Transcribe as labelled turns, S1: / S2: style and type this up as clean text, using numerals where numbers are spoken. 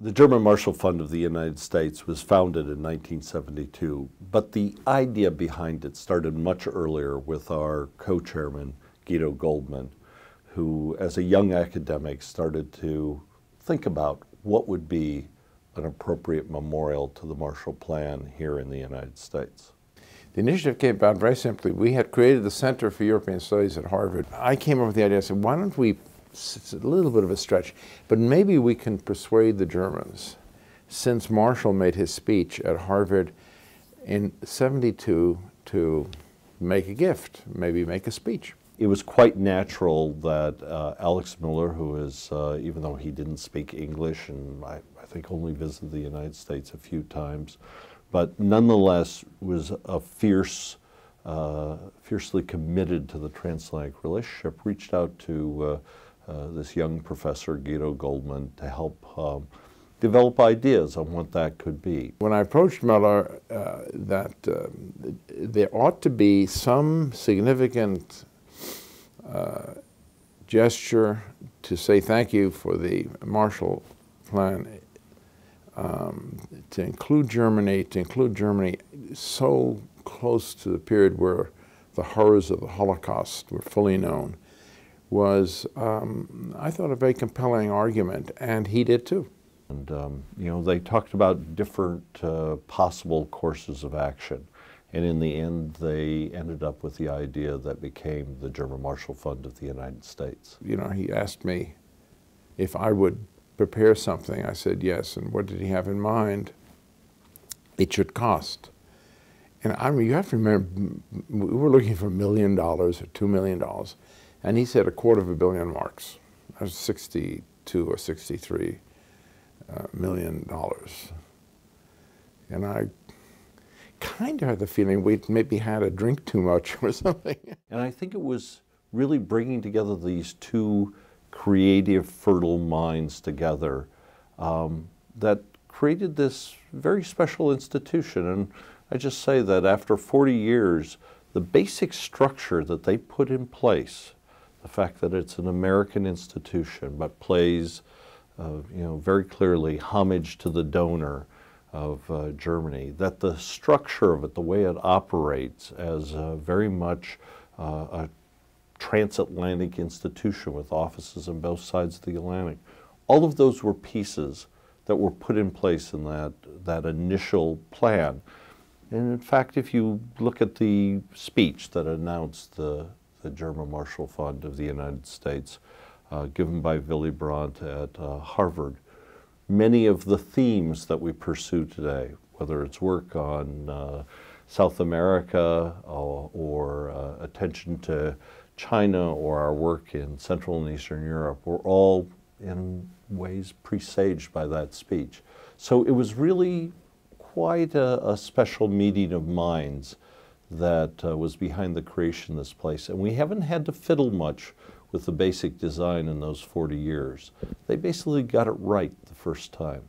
S1: The German Marshall Fund of the United States was founded in 1972, but the idea behind it started much earlier with our co-chairman, Guido Goldman, who, as a young academic, started to think about what would be an appropriate memorial to the Marshall Plan here in the United States.
S2: The initiative came about very simply. We had created the Center for European Studies at Harvard. I came up with the idea, I said, why don't we, it's a little bit of a stretch, but maybe we can persuade the Germans, since Marshall made his speech at Harvard in '72, to make a gift, maybe make a speech.
S1: It was quite natural that Alex Miller, who is, even though he didn't speak English and I think only visited the United States a few times, but nonetheless was a fiercely committed to the transatlantic relationship, reached out to this young professor, Guido Goldman, to help develop ideas on what that could be.
S2: When I approached Miller, there ought to be some significant gesture to say thank you for the Marshall Plan, to include Germany so close to the period where the horrors of the Holocaust were fully known, was, I thought, a very compelling argument, and he did too.
S1: And you know, they talked about different possible courses of action, and in the end they ended up with the idea that became the German Marshall Fund of the United States.
S2: You know, he asked me if I would prepare something. I said yes, and what did he have in mind? It should cost. And I mean, you have to remember, we were looking for $1 million or $2 million, and he said $250 million marks. That was 62 or 63 million dollars. And I kind of had the feeling we'd maybe had a drink too much or something.
S1: And I think it was really bringing together these two creative, fertile minds together that created this very special institution. And I just say that after 40 years, the basic structure that they put in place, the fact that it's an American institution but plays you know, very clearly homage to the donor of Germany, that the structure of it, the way it operates as very much a transatlantic institution with offices on both sides of the Atlantic, all of those were pieces that were put in place in that initial plan. And in fact, if you look at the speech that announced the German Marshall Fund of the United States, given by Willy Brandt at Harvard, many of the themes that we pursue today, whether it's work on South America or attention to China or our work in Central and Eastern Europe, were all in ways presaged by that speech. So it was really quite a special meeting of minds that was behind the creation of this place. And we haven't had to fiddle much with the basic design in those 40 years. They basically got it right the first time.